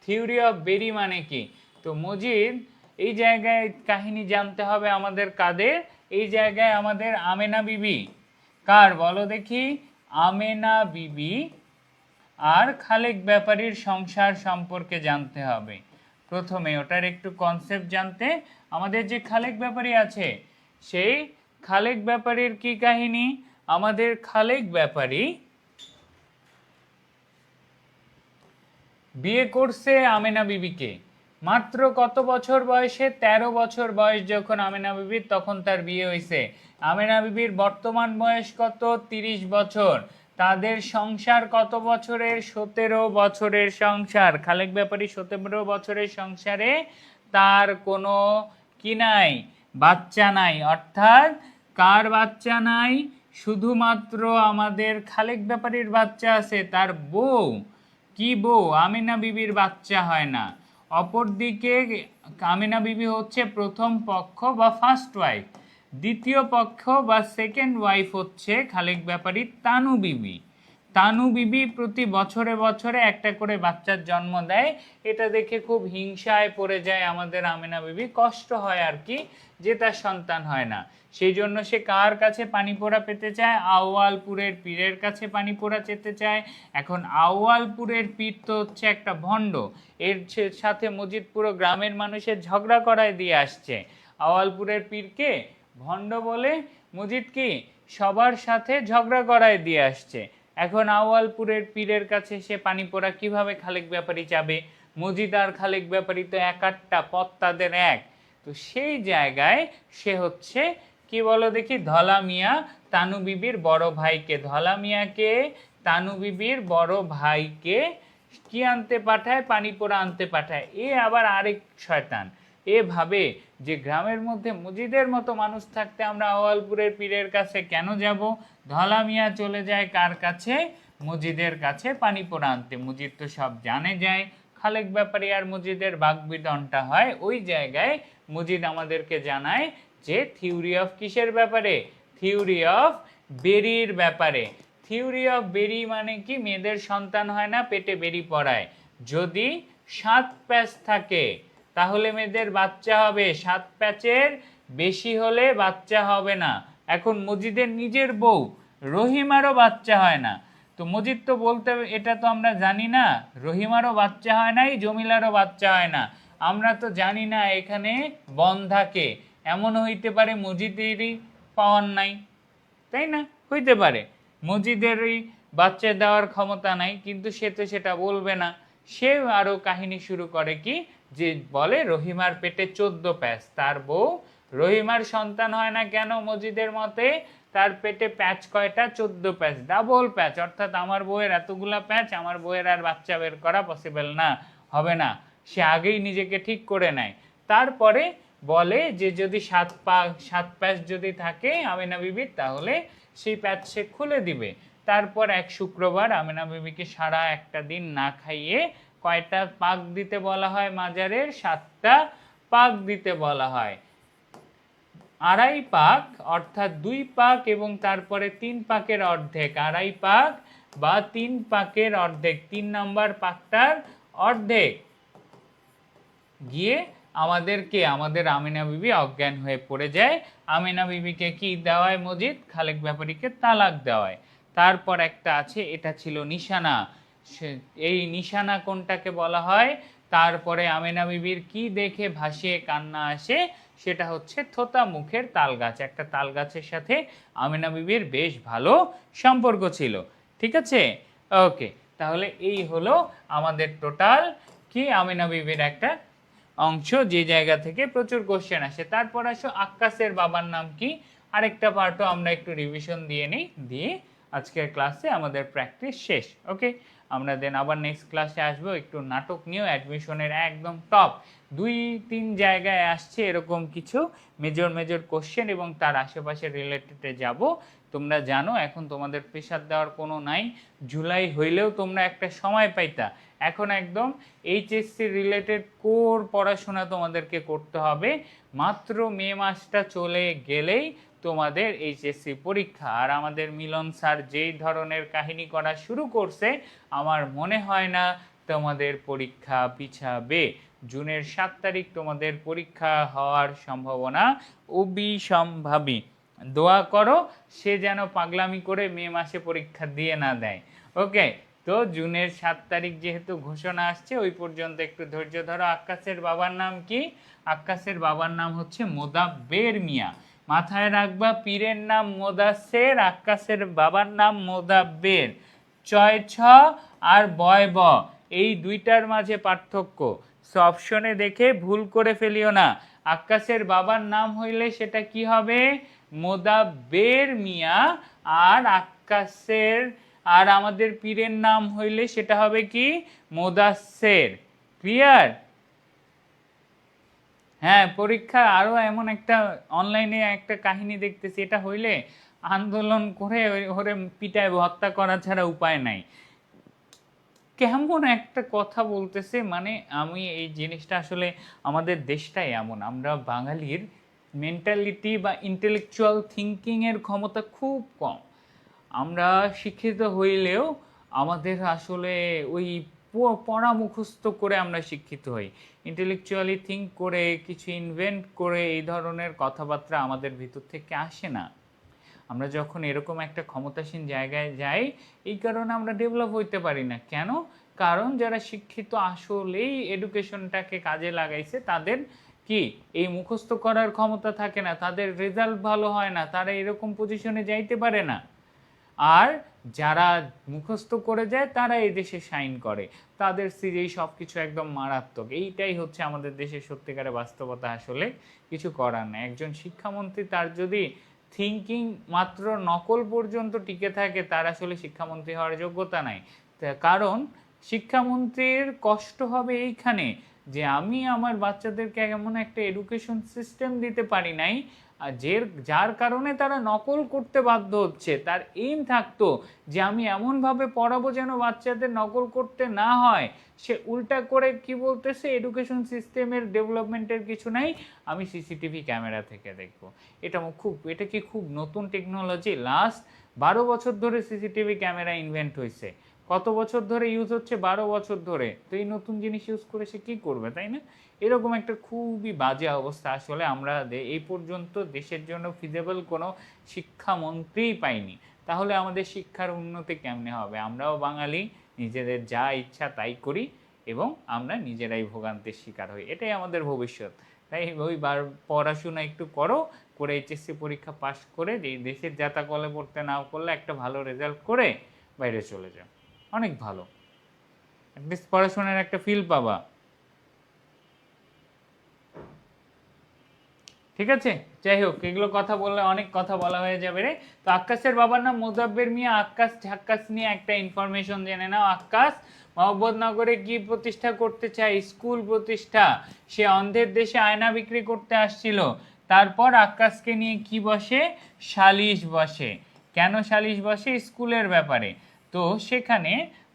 থিওরি অফ বেরি মানে কি? তো মজিদ, এই জায়গায় কাহিনী জানতে হবে আমাদের কাদের? এই জায়গায় আমাদের আমেনা বিবি। কার বলো দেখি? আমেনা বিবি আর খালেক ব্যাপারীর সংসার সম্পর্কে জানতে হবে। প্রথমে ওটার একটু কনসেপ্ট জানতে, আমাদের যে খালেক ব্যাপারী আছে, সেই খালেক ব্যাপারীর কি কাহিনী? আমাদের খালেক ব্যাপারী বিয়ে করছে আমেনা বিবিকে। মাত্র কত বছর বয়সে? 13 বছর বয়স যখন আমেনা বিবির, তখন তার বিয়ে হয়েছে। আমেনা বিবির বর্তমান বয়স কত? 30 বছর। তাদের সংসার কত বছরের? 17 বছরের সংসার। খালেক ব্যাপারী 17 বছরের সংসারে তার কোনো কি নাই? বাচ্চা নাই। অর্থাৎ কার বাচ্চা নাই? শুধুমাত্র আমাদের খালেক ব্যাপারীর বাচ্চা আছে, তার বউ কি বউ আমিনা বিবির বাচ্চা হয় না। অপরদিকে আমিনা বিবি হচ্ছে প্রথম পক্ষ বা ফার্স্ট ওয়াইফ, দ্বিতীয় পক্ষ বা সেকেন্ড ওয়াইফ হচ্ছে খালেক ব্যাপারীর তানু বিবি। তানু বিবি প্রতি বছরে বছরে একটা করে বাচ্চার জন্ম দেয়। এটা দেখে খুব হিংসায় পড়ে যায় আমাদের আমিনা বিবি, কষ্ট হয় আর কি যে তার সন্তান হয় না। সেই জন্য সে কার কাছে পানি পোড়া পেতে চায়? আউয়ালপুরের পীরের কাছে পানি পোড়া চেতে চায়। এখন আউয়ালপুরের পীর তো হচ্ছে একটা ভণ্ড, এর সাথে মজিদ পুরো গ্রামের মানুষের ঝগড়া করায় দিয়ে আসছে। আউয়ালপুরের পীরকে ভণ্ড বলে মজিদ কি সবার সাথে ঝগড়া করায় দিয়ে আসছে। এখন আউয়ালপুরের পীরের কাছে সে পানি পোড়া কিভাবে খালেক ব্যাপারী যাবে? মজিদ আর খালেক ব্যাপারী তো এক আটটা, পথ তাদের এক। তো সেই জায়গায় সে হচ্ছে কি বলো দেখি, ধলা মিয়া তানু বিবির বড় ভাইকে, ধলা মিয়াকে তানু বিবির বড় ভাইকে কি আনতে পাঠায়? পানি পোড়া আনতে পাঠায়। এ আবার আরেক শয়তান। এ ভাবে যে গ্রামের মধ্যে মজিদের মতো মানুষ থাকতে আমরা আউয়ালপুরের পীরের কাছে কেন যাব? ধলা মিয়া চলে যায় কার কাছে? মজিদের কাছে পানি পোড়া আনতে। মজিদ তো সব জানে যায়। খালেক ব্যাপারী আর মজিদের বাগবিতণ্ডা হয়। ওই জায়গায় মজিদ আমাদেরকে জানায় যে থিওরি অফ কিসের ব্যাপারে? থিওরি অফ বেরির ব্যাপারে। থিওরি অফ বেরি মানে কি? মেয়েদের সন্তান হয় না, পেটে বেরি পড়ায়। যদি 7 প্যাচ থাকে তাহলে মেয়েদের বাচ্চা হবে, 7 প্যাচের বেশি হলে বাচ্চা হবে না। এখন মজিদের নিজের বউ রহিমারও বাচ্চা হয় না। তো মজিদ তো বলতে, এটা তো আমরা জানি না রহিমারও বাচ্চা হয় নাই, জমিলারও বাচ্চা হয় না। আমরা তো জানি না এখানে বন্ধাকে। এমন হইতে পারে মজিদেরই পাওয়ার নাই, তাই না? হইতে পারে মজিদেরই বাচ্চা দেওয়ার ক্ষমতা নাই, কিন্তু সে তো সেটা বলবে না। সে আরো কাহিনী শুরু করে কি, যে বলে রহিমার পেটে 14 প্যাচ। তার বউ রহিমার সন্তান হয় না কেন? মজিদের মতে তার পেটে প্যাচ কয়টা? 14 প্যাচ, ডাবল প্যাচ। অর্থাৎ আমার বউয়ের এতগুলা প্যাচ, আমার বউয়ের আর বাচ্চা বের করা পসিবল না, হবে না। সে আগেই নিজেকে ঠিক করে নেয়। তারপরে বলে যে যদি 7 প্যাচ যদি থাকে আমিনা বিবির, তাহলে সেই প্যাচ সে খুলে দিবে। তারপর এক শুক্রবার আমিনা বিবিকে সারা একটা দিন না খাইয়ে কয়টা পাক দিতে বলা হয়? মাজারের 7টা পাক দিতে বলা হয়। 2.5 পাক, অর্থাৎ 2 পাক এবং তারপরে 3 পাকের অর্ধেক। 2.5 পাক বা 3 পাকের অর্ধেক, 3 নাম্বার পাকটার অর্ধেক গিয়ে আমাদেরকে, আমাদের আমিনা বিবি অজ্ঞান হয়ে পড়ে যায়। আমিনা বিবিকে কি দেওয়ায় মজিদ? খালেক ব্যাপারীকে তালাক দেওয়ায়। তারপর একটা আছে, এটা ছিল নিশানা। এই নিশানা কোনটাকে বলা হয়? তারপরে আমিনা বিবির কি দেখে ভাসিয়ে কান্না আসে? সেটা হচ্ছে থোতা মুখের তাল গাছ। একটা তাল গাছের সাথে আমিনা বিবির বেশ ভালো সম্পর্ক ছিল। ঠিক আছে, ওকে। তাহলে এই হলো আমাদের টোটাল কি আমিনা বিবির একটা অংশ, যে জায়গা থেকে প্রচুর কোশ্চেন আসে। তারপর আসো আক্কাসের বাবার নাম কি? আরেকটা পার্টও আমরা একটু রিভিশন দিয়ে নিই, দিয়ে আজকের ক্লাসে আমাদের প্র্যাকটিস শেষ। ওকে, আমরা দেন আবার নেক্সট ক্লাসে আসবো একটু নাটক নিয়েও। অ্যাডমিশনের একদম টপ 2-3 জায়গায় আসছে এরকম কিছু মেজর মেজর কোশ্চেন, এবং তার আশেপাশে রিলেটেডে যাব। তোমরা জানো এখন তোমাদের প্রেশার দেওয়ার কোনো নাই। জুলাই হইলেও তোমরা একটা সময় পাইতা, এখন একদম এইচএসসি রিলেটেড কোর পড়াশোনা তোমাদেরকে করতে হবে। মাত্র মে মাসটা চলে গেলেই তোমাদের এইচএসসি পরীক্ষা। আর আমাদের মিলন স্যার যেই ধরনের কাহিনী করা শুরু করছে, আমার মনে হয় না তোমাদের পরীক্ষা পিছাবে। জুনের 7 তারিখ তোমাদের পরীক্ষা হওয়ার সম্ভাবনা অবিসম্ভাবী। দোয়া করো সে যেন পাগলামি করে মে মাসে পরীক্ষা দিয়ে না দেয়। ওকে, তো জুনের 7 তারিখ যেহেতু ঘোষণা আসছে, ওই পর্যন্ত একটু ধৈর্য ধরো। আক্কাসের বাবার নাম কি? আক্কাসের বাবার নাম হচ্ছে মোদাব্বের মিয়া। মাথায় রাখবা, পীরের নাম মোদাসের, আক্কাসের বাবার নাম মোদাব্বের। চয় ছ আর বয় ব, এই দুইটার মাঝে পার্থক্য। সো অপশনে দেখে ভুল করে ফেলিও না। আক্কাসের বাবার নাম হইলে সেটা কি হবে? মোদাব্বের মিয়া। আর আক্কাসের আর আমাদের পীরের নাম হইলে সেটা হবে কি? মোদাসের। ক্লিয়ার? হ্যাঁ, পরীক্ষা আরো এমন একটা অনলাইনে একটা কাহিনী দেখতেছি, এটা হইলে আন্দোলন করে ওরে পিটায় হত্যা করা ছাড়া উপায় নাই। কেমন একটা কথা বলতেছে, মানে আমি এই জিনিসটা আসলে আমাদের দেশটাই এমন, আমরা বাঙালির মেন্টালিটি বা ইন্টেলেকচুয়াল থিঙ্কিং এর ক্ষমতা খুব কম। আমরা শিক্ষিত হইলেও আমাদের আসলে ওই পড়া মুখস্থ করে আমরা শিক্ষিত হই, ইন্টেলেকচুয়ালি থিঙ্ক করে কিছু ইনভেন্ট করে এই ধরনের কথাবার্তা আমাদের ভিতর থেকে আসে না। আমরা যখন এরকম একটা ক্ষমতাসীন জায়গায় যাই, এই কারণে আমরা ডেভেলপ হইতে পারি না। কেন? কারণ যারা শিক্ষিত আসলেই এডুকেশনটাকে কাজে লাগাইছে, তাদের কি এই মুখস্থ করার ক্ষমতা থাকে না, তাদের রেজাল্ট ভালো হয় না, তারা এরকম পজিশনে যাইতে পারে না। আর যারা মুখস্থ করে যায় তারা এই দেশে শাইন করে, তাদের সিরিজ সব কিছু একদম মারাত্মক। এইটাই হচ্ছে আমাদের দেশের সত্যিকারের বাস্তবতা। আসলে কিছু করার নেই। একজন শিক্ষামন্ত্রী তার যদি থিঙ্কিং মাত্র নকল পর্যন্ত টিকে থাকে, তার আসলে শিক্ষামন্ত্রী হওয়ার যোগ্যতা নাই। কারণ শিক্ষামন্ত্রীর কষ্ট হবে এইখানে যে আমি আমার বাচ্চাদেরকে এমন একটা এডুকেশন সিস্টেম দিতে পারি নাই যার কারণে তারা নকল করতে বাধ্য হচ্ছে। তার এইম থাকতো যে আমি এমনভাবে পড়াবো যেন বাচ্চাদের নকল করতে না হয়। সে উল্টা করে কি বলতেছে, এডুকেশন সিস্টেমের ডেভেলপমেন্টের কিছু নাই, আমি সিসিটিভি ক্যামেরা থেকে দেখবো। এটা কি খুব নতুন টেকনোলজি? লাস্ট 12 বছর ধরে সিসিটিভি ক্যামেরা ইনভেন্ট হয়েছে। কত বছর ধরে ইউজ হচ্ছে? 12 বছর ধরে। তো এই নতুন জিনিস ইউজ করে সে কি করবে, তাই না? এরকম একটা খুবই বাজে অবস্থা। আসলে আমরা এই পর্যন্ত দেশের জন্য ফিজেবল কোনো শিক্ষামন্ত্রীই পাইনি। তাহলে আমাদের শিক্ষার উন্নতি কেমনে হবে? আমরাও বাঙালি, নিজেদের যা ইচ্ছা তাই করি এবং আমরা নিজেরাই ভোগান্তির শিকার হই। এটাই আমাদের ভবিষ্যৎ। তাই ওই পড়াশোনা একটু করো, করে এইচএসসি পরীক্ষা পাশ করে দেশের জাতা কলে পড়তে না করলে একটা ভালো রেজাল্ট করে বাইরে চলে যাও, অনেক ভালো। অ্যাটলিস্ট পড়াশোনার একটা ফিল পাবা। ঠিক আছে, যাই হোক, এগুলো কথা বললে অনেক কথা বলা হয়ে যাবে রে। তো আক্কাসের বাবার নাম মোজাব্বের মিয়া। আক্কাস ঝাক্কাস নিয়ে একটা ইনফরমেশন জেনে নাও। আক্কাস মোহাম্মদনগরে কি প্রতিষ্ঠা করতে চায়? স্কুল প্রতিষ্ঠা। সে অন্ধের দেশে আয়না বিক্রি করতে আসছিল। তারপর আক্কাসকে নিয়ে কি বসে? সালিশ বসে। কেন সালিশ বসে? স্কুলের ব্যাপারে। তো সেখানে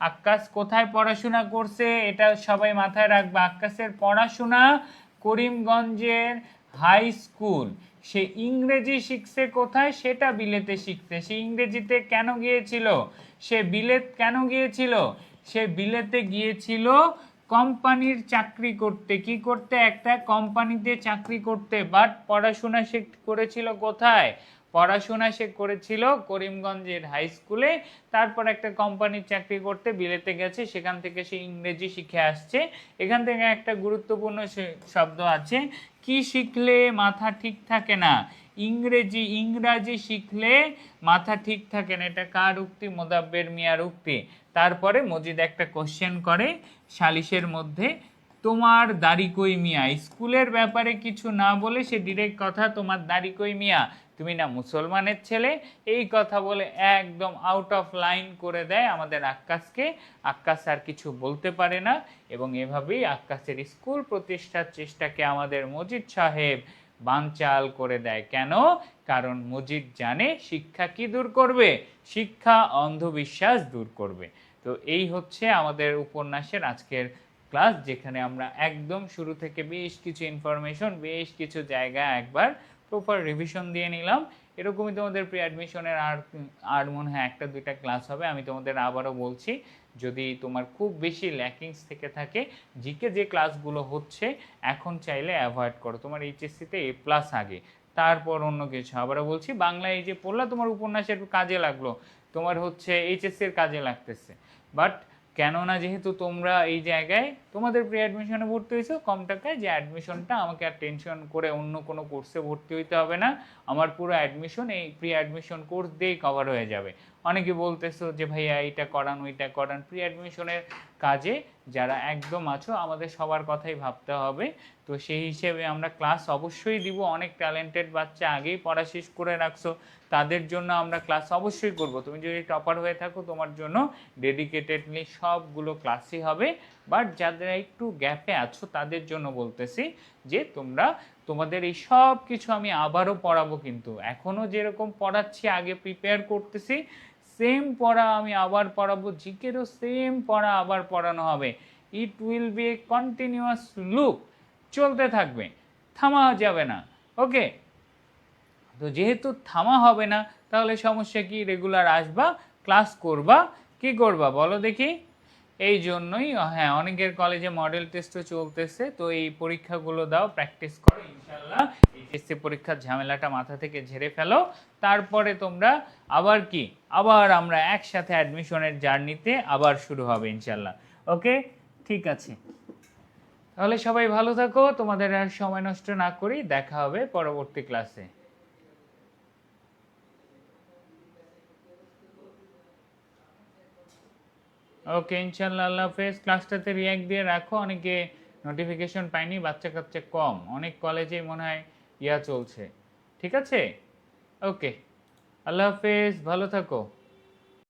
আক্কাস কোথায় পড়াশোনা করছে এটা সবাই মাথায় রাখবে। আক্কাসের পড়াশোনা করিমগঞ্জের হাই স্কুল। সে ইংরেজি শিখছে কোথায়? সেটা বিলেতে শিখছে। সে ইংরেজিতে কেন গিয়েছিল? সে বিলেত কেন গিয়েছিল? সে বিলেতে গিয়েছিল কোম্পানির চাকরি করতে। কি করতে? একটা কোম্পানিতে চাকরি করতে। বাট পড়াশোনা সে করেছিল কোথায়? পড়াশোনা সে করেছিল করিমগঞ্জের হাই স্কুলে। তারপর একটা কোম্পানির চাকরি করতে বিলেতে গেছে, সেখান থেকে সে ইংরেজি শিখে আসছে। এখান থেকে একটা গুরুত্বপূর্ণ শব্দ আছে, কি শিখলে মাথা ঠিক থাকে না? ইংরাজি শিখলে মাথা ঠিক থাকে না। এটা কার উক্তি? মোদাব্বের মিয়ার উক্তি। তারপরে মজিদ একটা কোশ্চেন করে সালিশের মধ্যে, তোমার দাড়ি কই মিয়া? স্কুলের ব্যাপারে কিছু না বলে সে ডিরেক্ট কথা, তোমার দাড়ি কই মিয়া, তুমি না মুসলমানের ছেলে? এই কথা বলে একদম আউট অফ লাইন করে দেয় আমাদের আক্কাসকে। আক্কাস আর কিছু বলতে পারে না এবং এভাবেই আক্কাসের স্কুল প্রতিষ্ঠার চেষ্টাকে আমাদের মজিদ সাহেব বানচাল করে দেয়। কেন? কারণ মজিদ জানে শিক্ষা কি দূর করবে? শিক্ষা অন্ধবিশ্বাস দূর করবে। তো এই হচ্ছে আমাদের উপন্যাসের আজকের ক্লাস, যেখানে আমরা একদম শুরু থেকে বেশ কিছু ইনফরমেশন, বেশ কিছু জায়গা একবার প্রপার রিভিশন দিয়ে নিলাম। এরকমই তোমাদের প্রি অ্যাডমিশনের আর মনে হয় একটা দুইটা ক্লাস হবে। আমি তোমাদের আবারও বলছি, যদি তোমার খুব বেশি ল্যাকিংস থেকে থাকে, জিকে যে ক্লাসগুলো হচ্ছে এখন চাইলে অ্যাভয়েড করো। তোমার এইচএসসিতে A+ আগে, তারপর অন্য কিছু। আবারও বলছি, বাংলা এই যে পড়লা তোমার উপন্যাসের কাজে লাগলো, তোমার হচ্ছে এইচএসসির কাজে লাগতেছে, বাট কেননা যেহেতু তোমরা এই জায়গায় তোমাদের প্রি অ্যাডমিশনে ভর্তি হয়েছো কম টাকায়, যে অ্যাডমিশনটা আমাকে আর টেনশন করে অন্য কোনো কোর্সে ভর্তি হইতে হবে না, আমার পুরো অ্যাডমিশন এই প্রি অ্যাডমিশন কোর্স দিয়েই কভার হয়ে যাবে। অনেকে বলতেছো যে ভাইয়া এইটা করান ওইটা করান, প্রি অ্যাডমিশনের কাজে যারা একদম আছো আমাদের সবার কথাই ভাবতে হবে। তো সেই হিসেবে আমরা ক্লাস অবশ্যই দিব, অনেক ট্যালেন্টেড বাচ্চা আগেই পড়া শেষ করে রাখছো, তাদের জন্য আমরা ক্লাস অবশ্যই করব। তুমি যদি টপার হয়ে থাকো তোমার জন্য ডেডিকেটেডলি সবগুলো ক্লাসই হবে। বাট যারা একটু গ্যাপে আছো তাদের জন্য বলতেছি যে তোমরা তোমাদের এই সব কিছু আমি আবারও পড়াবো, কিন্তু এখনও যেরকম পড়াচ্ছি আগে প্রিপেয়ার করতেছি সেম পড়া আমি আবার পড়াবো, জিকেরও সেম পড়া আবার পড়ানো হবে। It will B A continuous loop, চলতে থাকবে, থামা যাবে না। ওকে, তো যেহেতু থামা হবে না তাহলে সমস্যা কি, রেগুলার আসবা, ক্লাস করবা, কি করবা বলো দেখি। এই জন্যই হ্যাঁ, অনেকের কলেজে মডেল টেস্টও চলতেছে, তো এই পরীক্ষাগুলো দাও, প্র্যাকটিস করো, ইনশাল্লাহ এইচএসসি পরীক্ষার ঝামেলাটা মাথা থেকে ঝেড়ে ফেলো। তারপরে তোমরা আবার কি, আবার আমরা একসাথে অ্যাডমিশনের জার্নিতে আবার শুরু হবে ইনশাল্লাহ। ওকে, ঠিক আছে, তাহলে সবাই ভালো থাকো, তোমাদের আর সময় নষ্ট না করি, দেখা হবে পরবর্তী ক্লাসে। ওকে ইনশাল্লাহ, আল্লাহ হাফেজ। ক্লাসটাতে রিয়াক্ট দিয়ে রাখো, অনেকে নোটিফিকেশন পাইনি, বাচ্চা কাচ্চা কম, অনেক কলেজেই মনে হয় চলছে। ঠিক আছে, ওকে, আল্লাহ হাফেজ, ভালো থাকো।